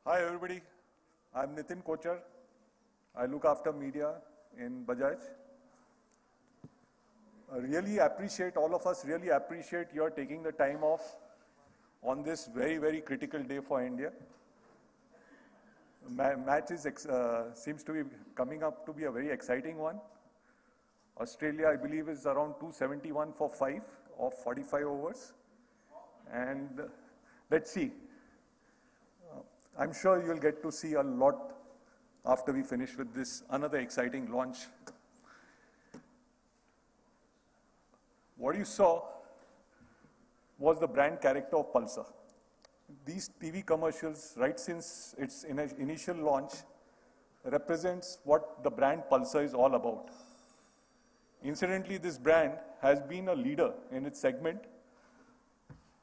Hi everybody, I'm Nitin Kochar. I look after media in Bajaj. All of us really appreciate your taking the time off on this very, very critical day for India. Match seems to be coming up to be a very exciting one. Australia, I believe, is around 271 for 5 of 45 overs. And let's see. I'm sure you'll get to see a lot after we finish with this another exciting launch. What you saw was the brand character of Pulsar. These TV commercials, right since its initial launch, represents what the brand Pulsar is all about. Incidentally, this brand has been a leader in its segment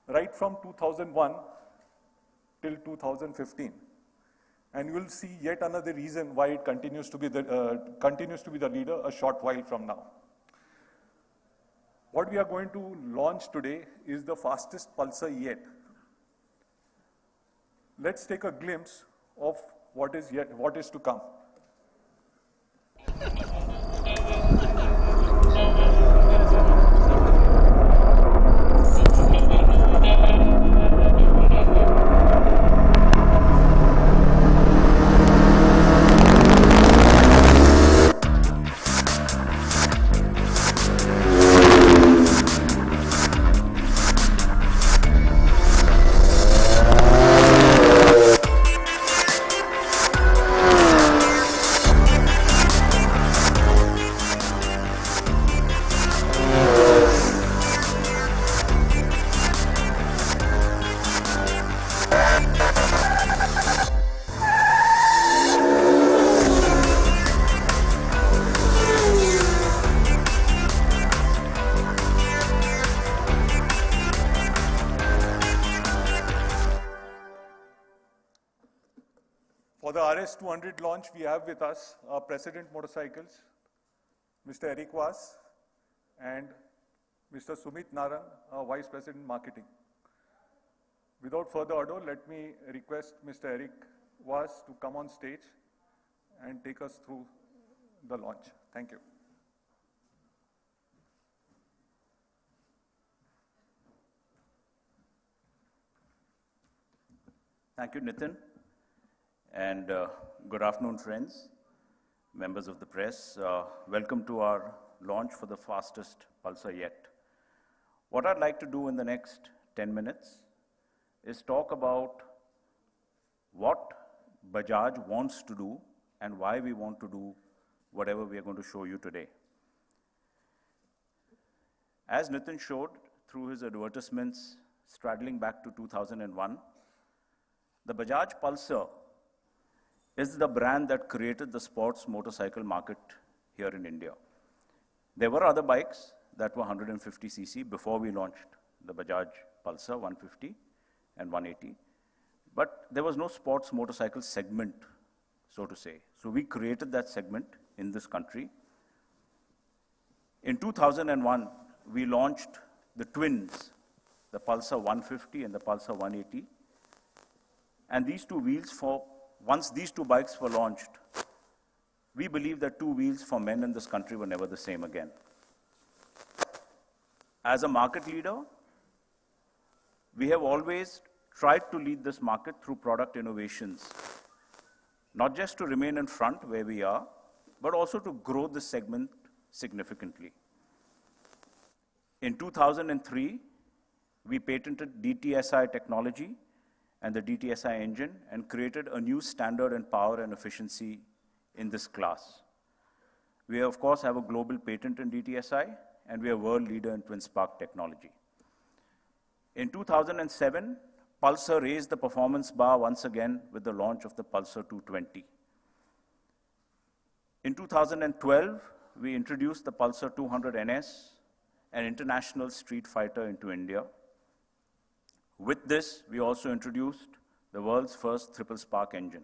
right from 2001 till 2015. And you will see yet another reason why it continues to be the leader a short while from now. What we are going to launch today is the fastest Pulsar yet. Let's take a glimpse of what is to come. For the RS 200 launch, we have with us our President Motorcycles, Mr. Eric Vas, and Mr. Sumit Naran, our Vice President Marketing. Without further ado, let me request Mr. Eric Vas to come on stage and take us through the launch. Thank you. Thank you, Nitin. And good afternoon, friends, members of the press. Welcome to our launch for the fastest Pulsar yet. What I'd like to do in the next 10 minutes is talk about what Bajaj wants to do and why we want to do whatever we are going to show you today. As Nitin showed through his advertisements straddling back to 2001, the Bajaj Pulsar is the brand that created the sports motorcycle market here in India. There were other bikes that were 150cc before we launched the Bajaj Pulsar 150 and 180, but there was no sports motorcycle segment, so to say. So we created that segment in this country. In 2001, we launched the twins, the Pulsar 150 and the Pulsar 180, and these two wheels once these two bikes were launched, we believe that two wheels for men in this country were never the same again. As a market leader, we have always tried to lead this market through product innovations, not just to remain in front where we are, but also to grow this segment significantly. In 2003, we patented DTSI technology and the DTSI engine and created a new standard in power and efficiency in this class. We, of course, have a global patent in DTSI, and we are world leader in twin spark technology. In 2007, Pulsar raised the performance bar once again with the launch of the Pulsar 220. In 2012, we introduced the Pulsar 200 NS, an international street fighter into India. With this, we also introduced the world's first triple spark engine.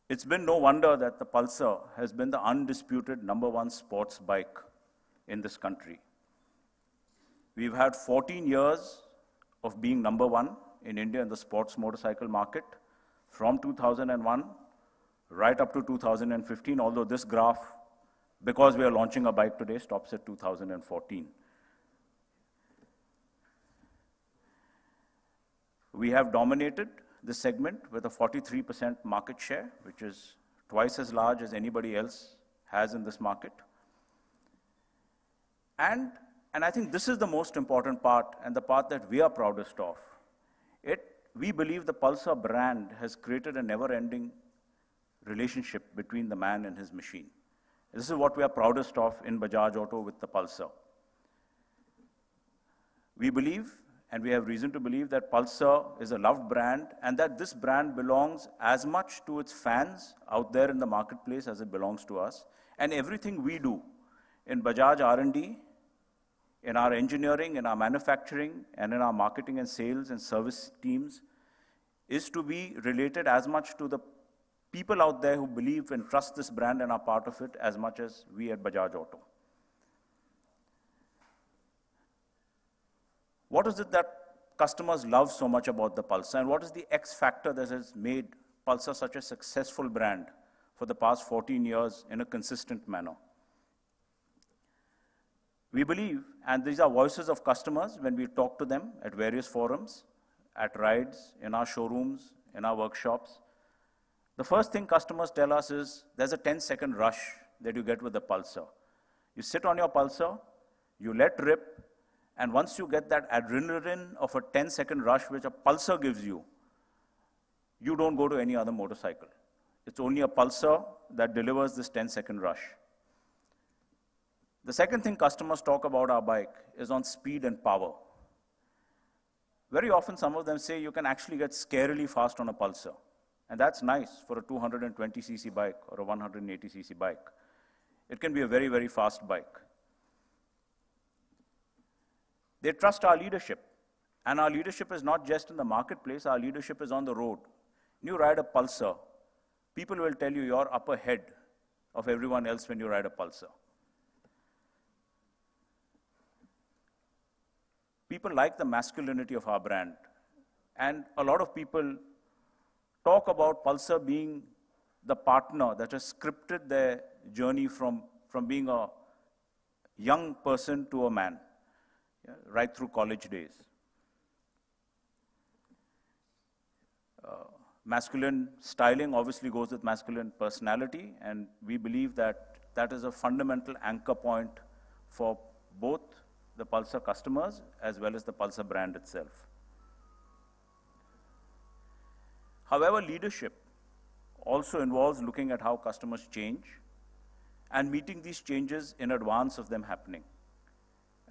It's been no wonder that the Pulsar has been the undisputed #1 sports bike in this country. We've had 14 years of being #1 in India in the sports motorcycle market from 2001 right up to 2015, although this graph, because we are launching a bike today, stops at 2014. We have dominated this segment with a 43% market share, which is twice as large as anybody else has in this market. And I think this is the most important part and the part that we are proudest of. We believe the Pulsar brand has created a never-ending relationship between the man and his machine. This is what we are proudest of in Bajaj Auto with the Pulsar. We believe, and we have reason to believe, that Pulsar is a loved brand and that this brand belongs as much to its fans out there in the marketplace as it belongs to us. And everything we do in Bajaj R&D, in our engineering, in our manufacturing, and in our marketing and sales and service teams is to be related as much to the people out there who believe and trust this brand and are part of it as much as we at Bajaj Auto. What is it that customers love so much about the Pulsar, and what is the X factor that has made Pulsar such a successful brand for the past 14 years in a consistent manner? We believe, and these are voices of customers when we talk to them at various forums, at rides, in our showrooms, in our workshops. The first thing customers tell us is there's a 10-second rush that you get with the Pulsar. You sit on your Pulsar, you let rip, and once you get that adrenaline of a 10-second rush which a Pulsar gives you, you don't go to any other motorcycle. It's only a Pulsar that delivers this 10-second rush. The second thing customers talk about our bike is on speed and power. Very often some of them say you can actually get scarily fast on a Pulsar. And that's nice for a 220cc bike or a 180cc bike. It can be a very, very fast bike. They trust our leadership. And our leadership is not just in the marketplace, our leadership is on the road. When you ride a Pulsar, people will tell you you're up ahead of everyone else when you ride a Pulsar. People like the masculinity of our brand. And a lot of people talk about Pulsar being the partner that has scripted their journey from being a young person to a man, right through college days. Masculine styling obviously goes with masculine personality, and we believe that that is a fundamental anchor point for both the Pulsar customers as well as the Pulsar brand itself. However, leadership also involves looking at how customers change and meeting these changes in advance of them happening.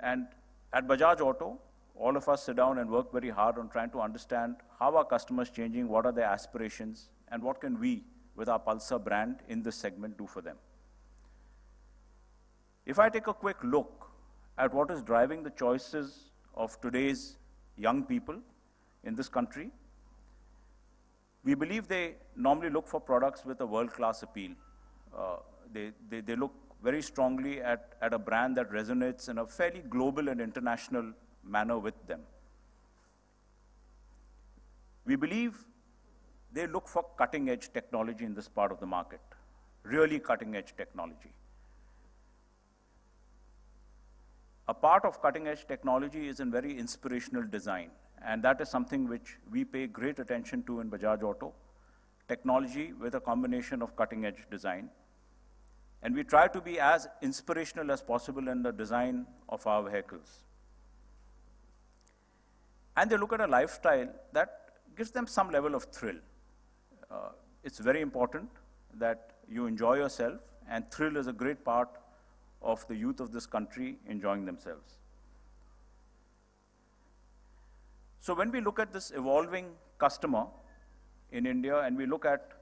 And at Bajaj Auto, all of us sit down and work very hard on trying to understand how are customers changing, what are their aspirations, and what can we, with our Pulsar brand in this segment, do for them. If I take a quick look at what is driving the choices of today's young people in this country, we believe they normally look for products with a world-class appeal. They look very strongly at a brand that resonates in a fairly global and international manner with them. We believe they look for cutting-edge technology in this part of the market, really cutting-edge technology. A part of cutting-edge technology is in very inspirational design, and that is something which we pay great attention to in Bajaj Auto, technology with a combination of cutting-edge design. And we try to be as inspirational as possible in the design of our vehicles. And they look at a lifestyle that gives them some level of thrill. It's very important that you enjoy yourself, and thrill is a great part of the youth of this country enjoying themselves. So when we look at this evolving customer in India and we look at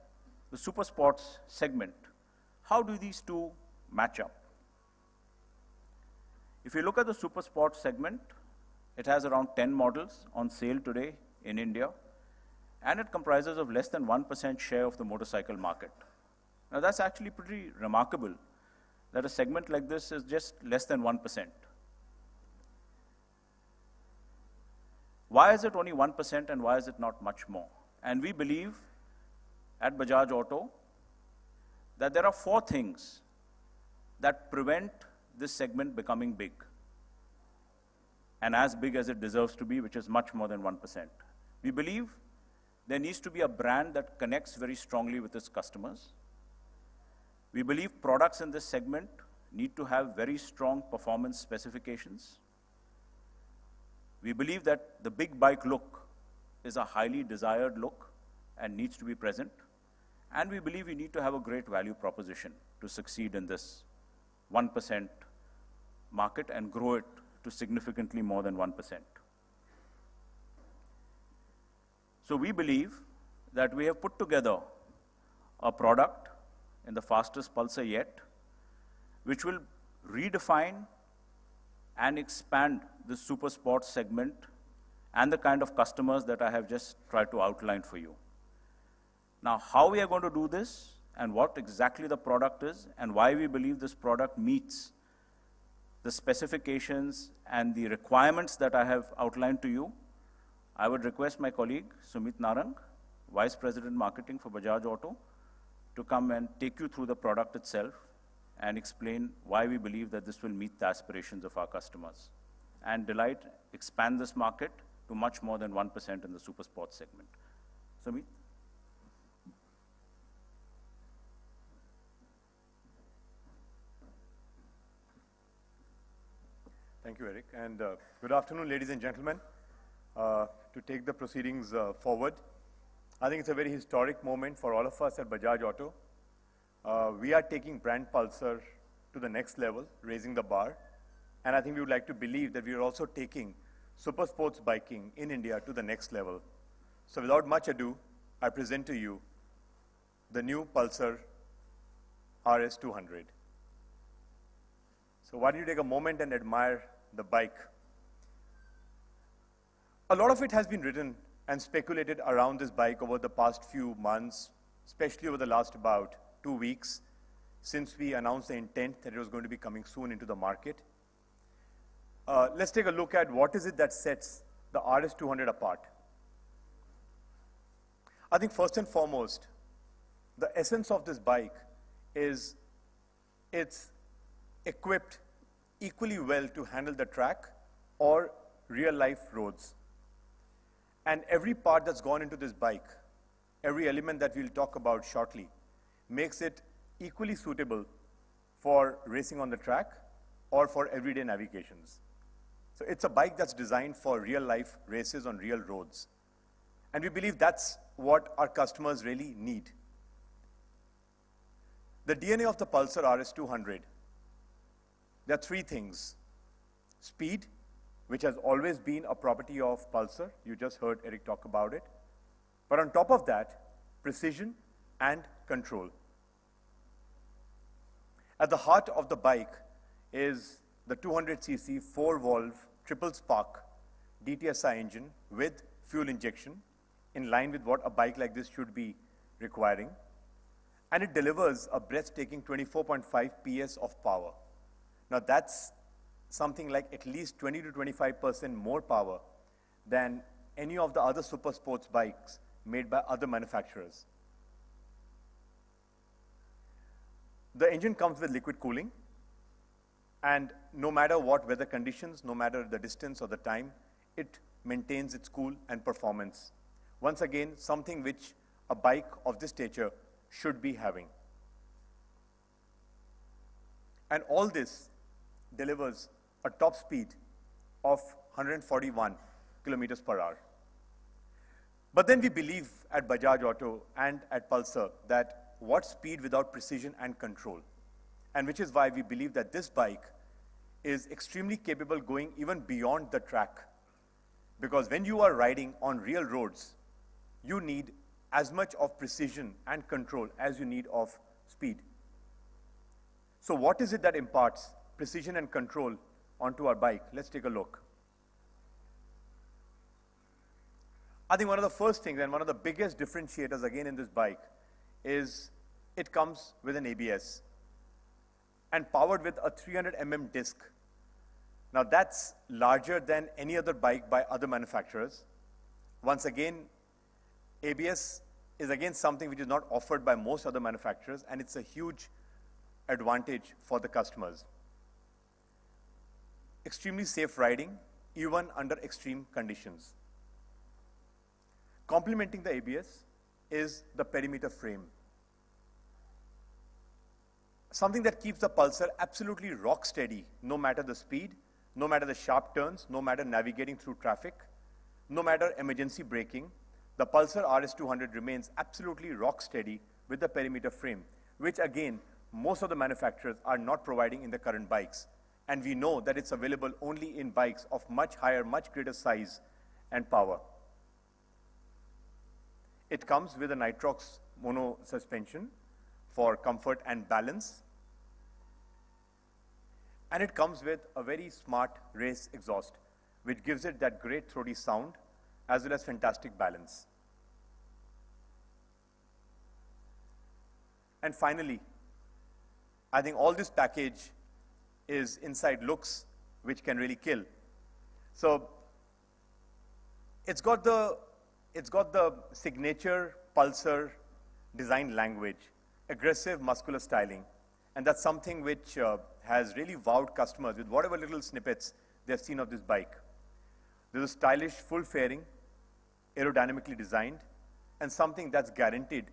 the super sports segment, how do these two match up? If you look at the super sports segment, it has around 10 models on sale today in India, and it comprises of less than 1% share of the motorcycle market. Now that's actually pretty remarkable, that a segment like this is just less than 1%. why is it only 1% and why is it not much more? And we believe at Bajaj Auto that there are 4 things that prevent this segment becoming big, and as big as it deserves to be, which is much more than 1%. We believe there needs to be a brand that connects very strongly with its customers. We believe products in this segment need to have very strong performance specifications. We believe that the big bike look is a highly desired look and needs to be present. And we believe we need to have a great value proposition to succeed in this 1% market and grow it to significantly more than 1%. So we believe that we have put together a product in the fastest Pulsar yet, which will redefine and expand the super sports segment and the kind of customers that I have just tried to outline for you. Now, how we are going to do this and what exactly the product is and why we believe this product meets the specifications and the requirements that I have outlined to you, I would request my colleague, Sumit Narang, Vice President Marketing for Bajaj Auto, to come and take you through the product itself and explain why we believe that this will meet the aspirations of our customers and expand this market to much more than 1% in the super sports segment. Sumit? Thank you, Eric. And good afternoon, ladies and gentlemen. To take the proceedings forward, I think it's a very historic moment for all of us at Bajaj Auto. We are taking brand Pulsar to the next level, raising the bar. And I think we would like to believe that we are also taking super sports biking in India to the next level. So without much ado, I present to you the new Pulsar RS 200. So why don't you take a moment and admire the bike? A lot of it has been written and speculated around this bike over the past few months, especially over the last about 2 weeks, since we announced the intent that it was going to be coming soon into the market. Let's take a look at what is it that sets the RS 200 apart. I think first and foremost, the essence of this bike is it's equipped equally well to handle the track or real-life roads. And every part that's gone into this bike, every element that we'll talk about shortly, makes it equally suitable for racing on the track or for everyday navigations. So it's a bike that's designed for real-life races on real roads. And we believe that's what our customers really need. The DNA of the Pulsar RS 200, there are 3 things. Speed, which has always been a property of Pulsar. You just heard Eric talk about it. But on top of that, precision and control. At the heart of the bike is the 200cc 4-valve triple spark DTSI engine with fuel injection, in line with what a bike like this should be requiring. And it delivers a breathtaking 24.5 PS of power. Now that's something like at least 20 to 25% more power than any of the other super sports bikes made by other manufacturers. The engine comes with liquid cooling, and no matter what weather conditions, no matter the distance or the time, it maintains its cool and performance. Once again, something which a bike of this stature should be having. And all this delivers a top speed of 141 kilometers per hour. But then we believe at Bajaj Auto and at Pulsar that what speed without precision and control? And which is why we believe that this bike is extremely capable going even beyond the track. Because when you are riding on real roads, you need as much of precision and control as you need of speed. So what is it that imparts precision and control onto our bike? Let's take a look. I think one of the first things and one of the biggest differentiators again in this bike is it comes with an ABS and powered with a 300 mm disc, Now that's larger than any other bike by other manufacturers. Once again, ABS is again something which is not offered by most other manufacturers, and it's a huge advantage for the customers. Extremely safe riding, even under extreme conditions. Complementing the ABS is the perimeter frame. Something that keeps the Pulsar absolutely rock steady, no matter the speed, no matter the sharp turns, no matter navigating through traffic, no matter emergency braking. The Pulsar RS 200 remains absolutely rock steady with the perimeter frame, which again, most of the manufacturers are not providing in the current bikes. And we know that it's available only in bikes of much higher, much greater size and power. It comes with a nitrox mono suspension for comfort and balance. And it comes with a very smart race exhaust, which gives it that great throaty sound as well as fantastic balance. And finally, I think all this package is inside looks, which can really kill. So it's got the signature Pulsar design language, aggressive muscular styling, and that's something which has really wowed customers with whatever little snippets they've seen of this bike. There's a stylish full fairing, aerodynamically designed, and something that's guaranteed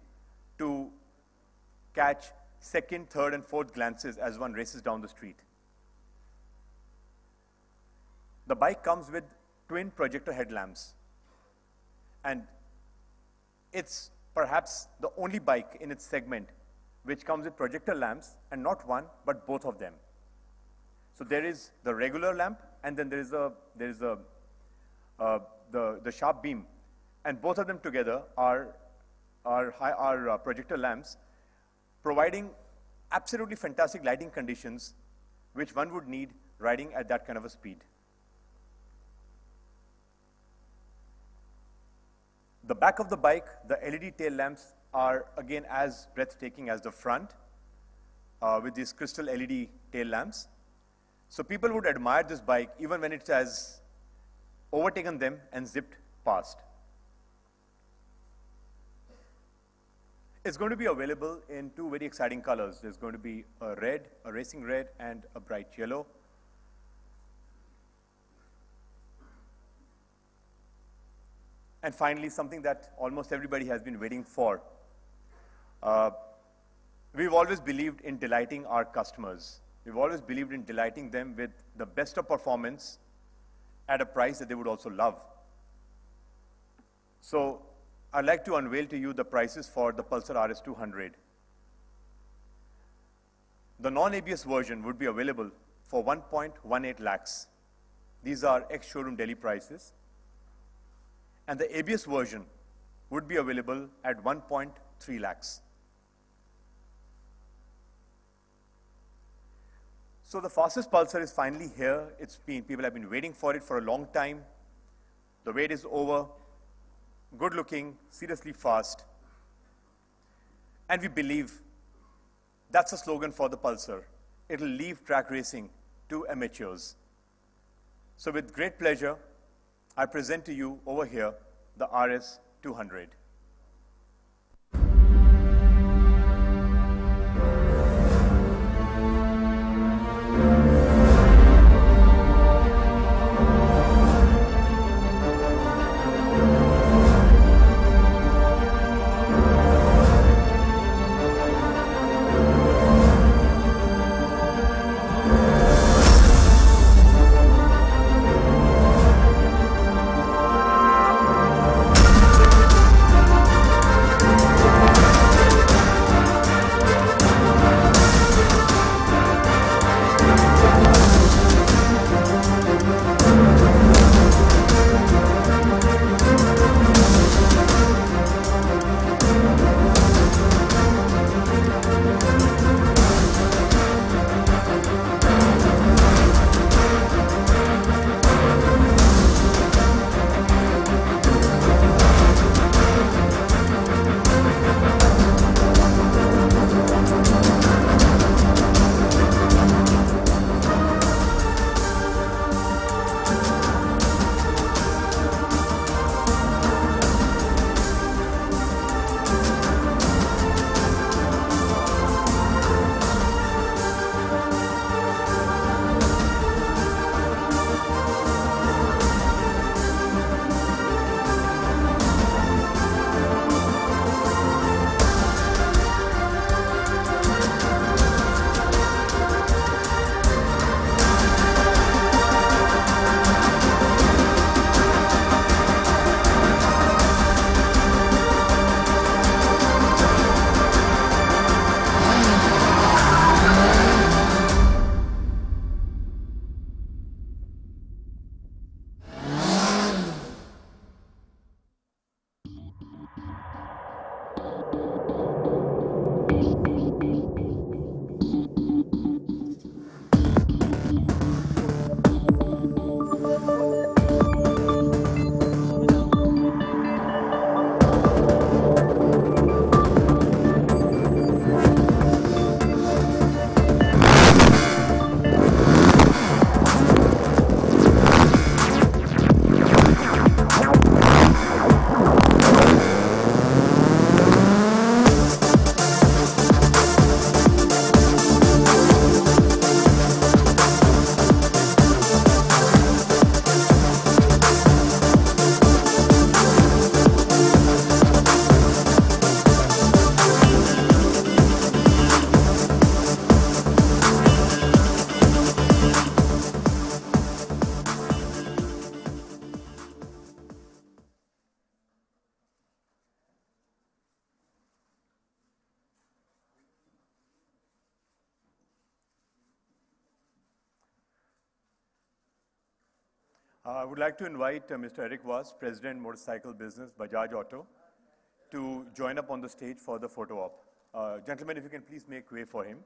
to catch second, third, and fourth glances as one races down the street. The bike comes with twin projector headlamps, and it's perhaps the only bike in its segment which comes with projector lamps, and not one, but both of them. So there is the regular lamp, and then there is the sharp beam, and both of them together are projector lamps, providing absolutely fantastic lighting conditions, which one would need riding at that kind of a speed. The back of the bike, the LED tail lamps are again as breathtaking as the front, with these crystal LED tail lamps. So people would admire this bike even when it has overtaken them and zipped past. It's going to be available in two very exciting colors. There's going to be a red, a racing red, and a bright yellow. And finally, something that almost everybody has been waiting for. We've always believed in delighting our customers. We've always believed in delighting them with the best of performance at a price that they would also love. So I'd like to unveil to you the prices for the Pulsar RS 200. The non-ABS version would be available for 1.18 lakhs. These are ex-showroom Delhi prices. And the ABS version would be available at 1.3 lakhs. So the fastest Pulsar is finally here. People have been waiting for it for a long time. The wait is over. Good looking, seriously fast. And we believe that's a slogan for the Pulsar. It'll leave track racing to amateurs. So with great pleasure, I present to you over here the RS 200. I would like to invite Mr. Eric Voss, President, Motorcycle Business, Bajaj Auto, to join up on the stage for the photo op. Gentlemen, if you can please make way for him.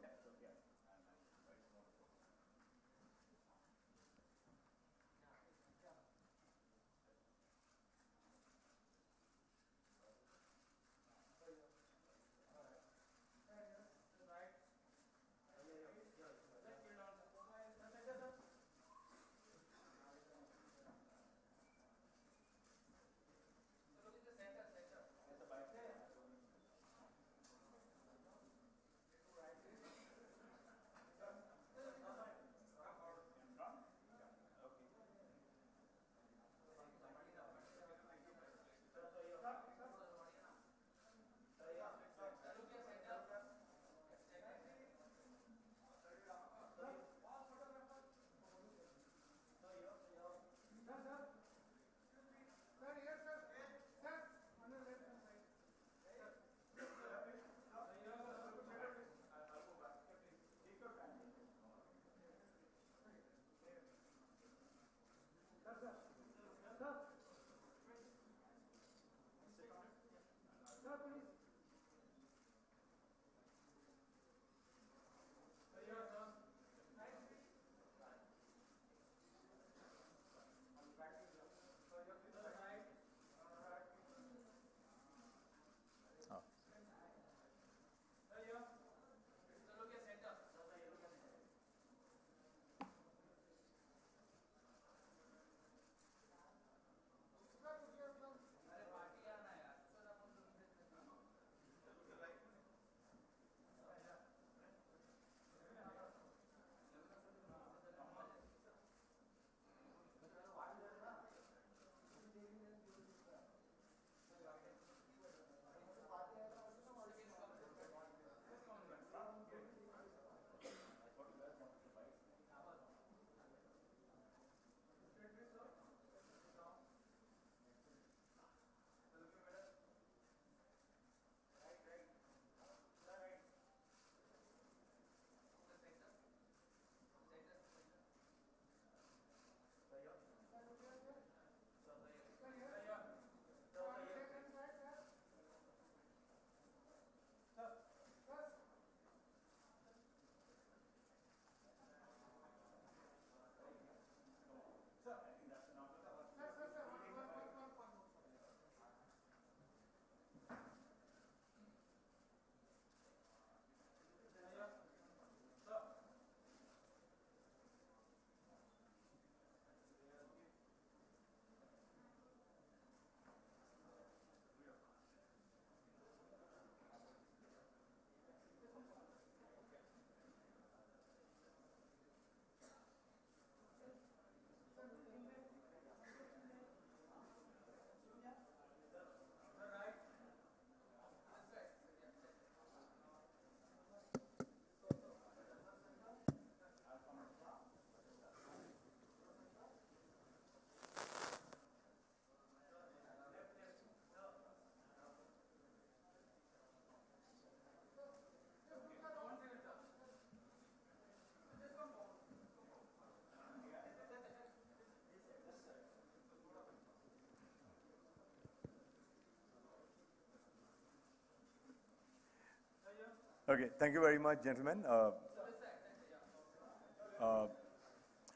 Okay, thank you very much, gentlemen.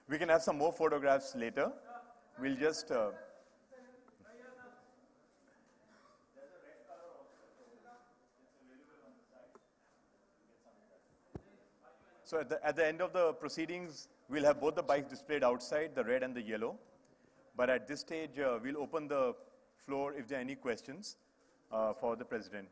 We can have some more photographs later. We'll just... So at the end of the proceedings, we'll have both the bikes displayed outside, the red and the yellow. But at this stage, we'll open the floor if there are any questions for the President.